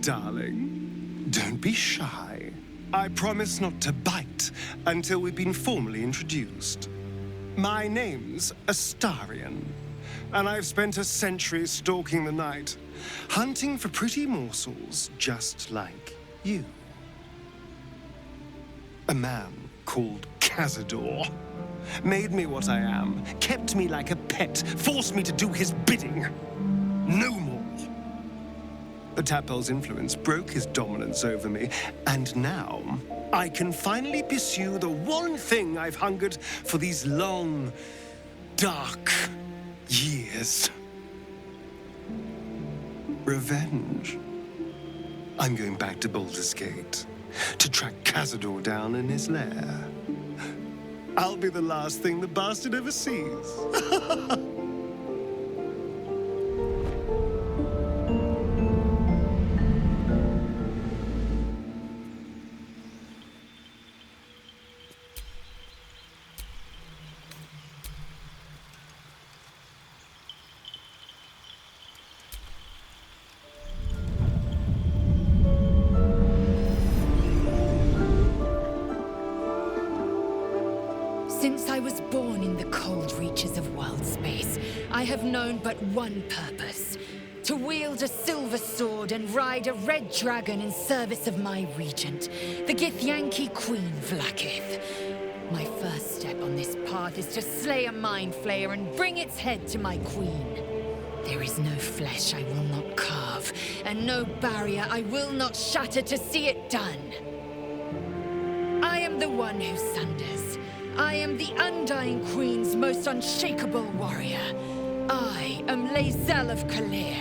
darling. Don't be shy. I promise not to bite until we've been formally introduced. My name's Astarion, and I've spent a century stalking the night, hunting for pretty morsels just like you. A man called Cazador made me what I am, kept me like a pet, forced me to do his bidding. No more. The Tadpole's influence broke his dominance over me, and now I can finally pursue the one thing I've hungered for these long, dark years. Revenge. I'm going back to Baldur's Gate to track Cazador down in his lair. I'll be the last thing the bastard ever sees. Since I was born in the cold reaches of world space, I have known but one purpose: to wield a silver sword and ride a red dragon in service of my regent, the Githyanki Queen Vlaakith. My first step on this path is to slay a mind flayer and bring its head to my queen. There is no flesh I will not carve, and no barrier I will not shatter to see it done. I am the one who sunders. I am the Undying Queen's most unshakable warrior. I am Lae'zel of Kalir.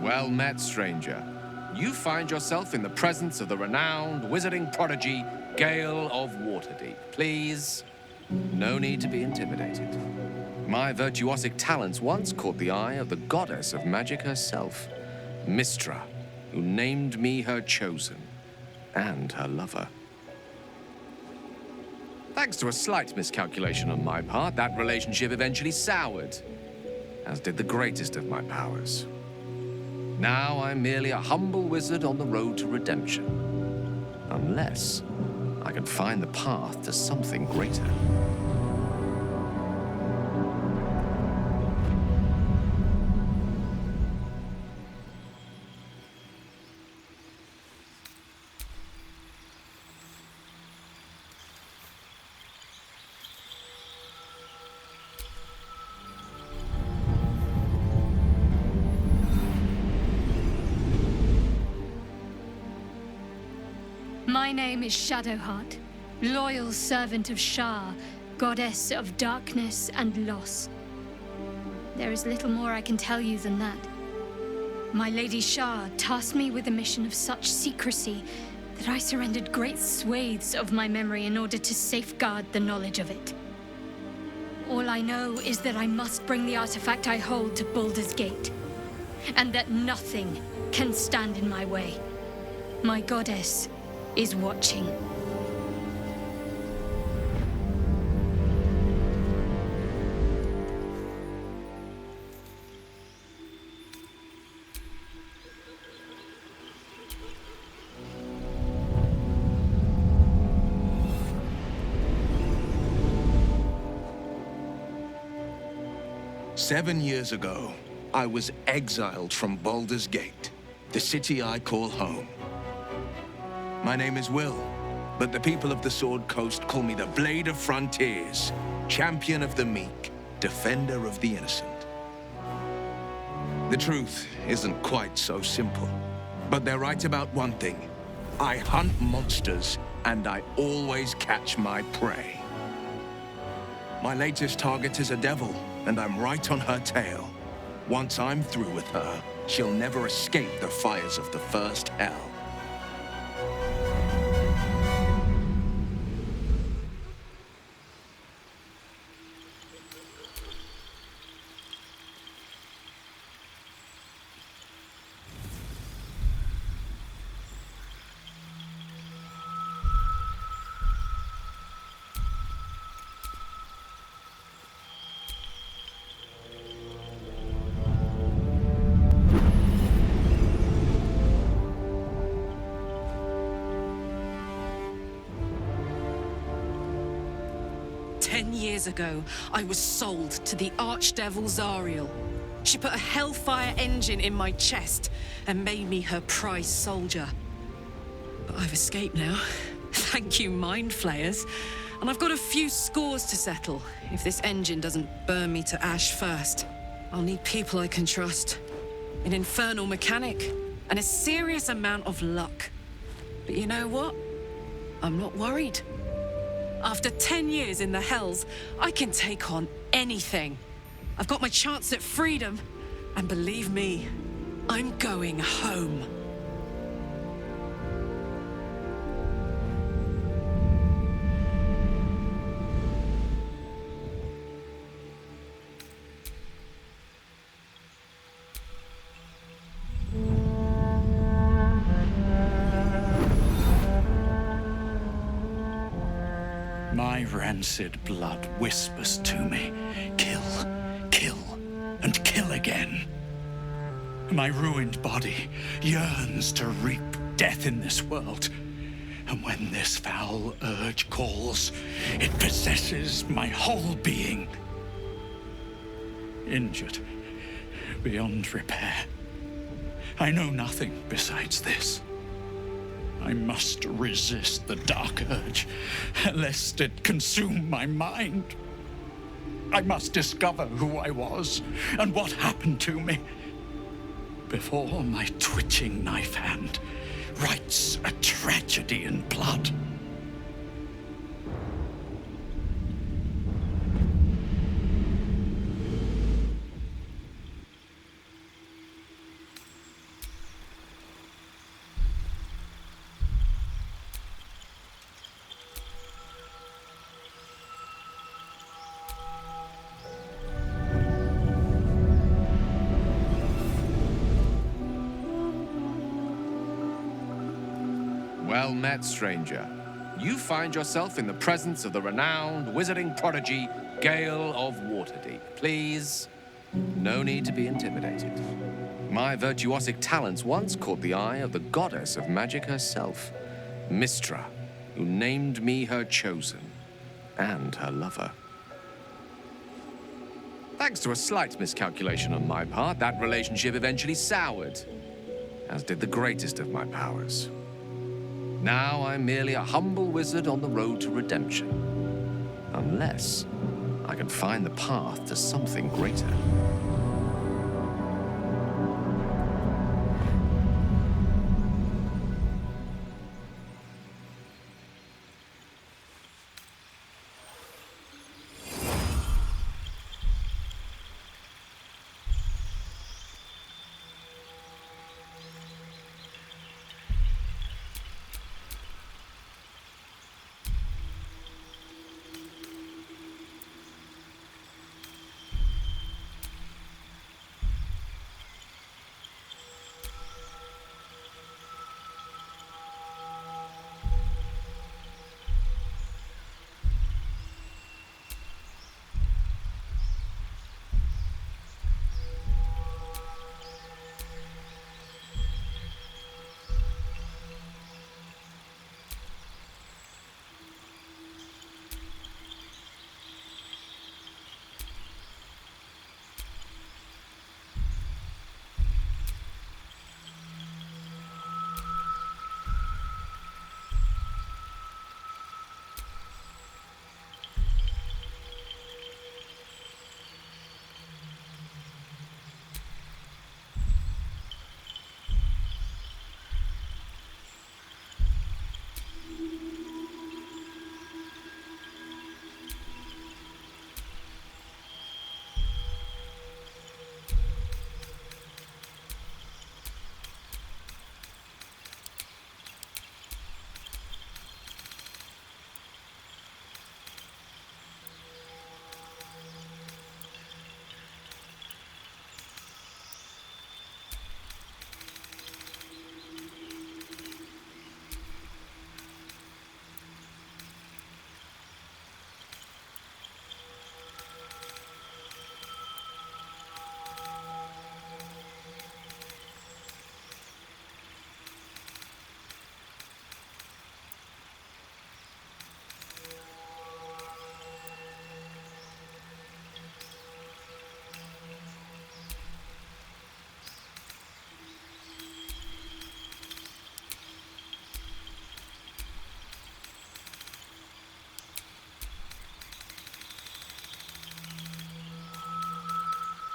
Well met, stranger. You find yourself in the presence of the renowned wizarding prodigy, Gale of Waterdeep. Please, no need to be intimidated. My virtuosic talents once caught the eye of the goddess of magic herself, Mystra, who named me her chosen, and her lover. Thanks to a slight miscalculation on my part, that relationship eventually soured, as did the greatest of my powers. Now I'm merely a humble wizard on the road to redemption. Unless I can find the path to something greater. My name is Shadowheart, loyal servant of Shar, goddess of darkness and loss. There is little more I can tell you than that. My Lady Shar tasked me with a mission of such secrecy that I surrendered great swathes of my memory in order to safeguard the knowledge of it. All I know is that I must bring the artifact I hold to Baldur's Gate, and that nothing can stand in my way. My goddess is watching. "7 years ago, I was exiled from Baldur's Gate, the city I call home. My name is Will, but the people of the Sword Coast call me the Blade of Frontiers, champion of the meek, defender of the innocent. The truth isn't quite so simple, but they're right about one thing. I hunt monsters, and I always catch my prey. My latest target is a devil, and I'm right on her tail. Once I'm through with her, she'll never escape the fires of the first hell." 10 years ago, I was sold to the Archdevil Zariel. She put a Hellfire engine in my chest and made me her prize soldier. But I've escaped now. Thank you, Mind Flayers. And I've got a few scores to settle. If this engine doesn't burn me to ash first, I'll need people I can trust. An infernal mechanic, and a serious amount of luck. But you know what? I'm not worried. After 10 years in the Hells, I can take on anything. I've got my chance at freedom, and believe me, I'm going home. My rancid blood whispers to me, kill, kill, and kill again. My ruined body yearns to reap death in this world. And when this foul urge calls, it possesses my whole being. Injured beyond repair. I know nothing besides this. I must resist the dark urge, lest it consume my mind. I must discover who I was and what happened to me before my twitching knife hand writes a tragedy in blood. Well met, stranger. You find yourself in the presence of the renowned wizarding prodigy, Gale of Waterdeep. Please, no need to be intimidated. My virtuosic talents once caught the eye of the goddess of magic herself, Mystra, who named me her chosen, and her lover. Thanks to a slight miscalculation on my part, that relationship eventually soured, as did the greatest of my powers. Now I'm merely a humble wizard on the road to redemption. Unless I can find the path to something greater.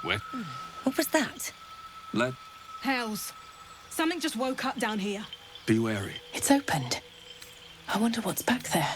Where? What was that? Let... Hells. Something just woke up down here. Be wary. It's opened. I wonder what's back there.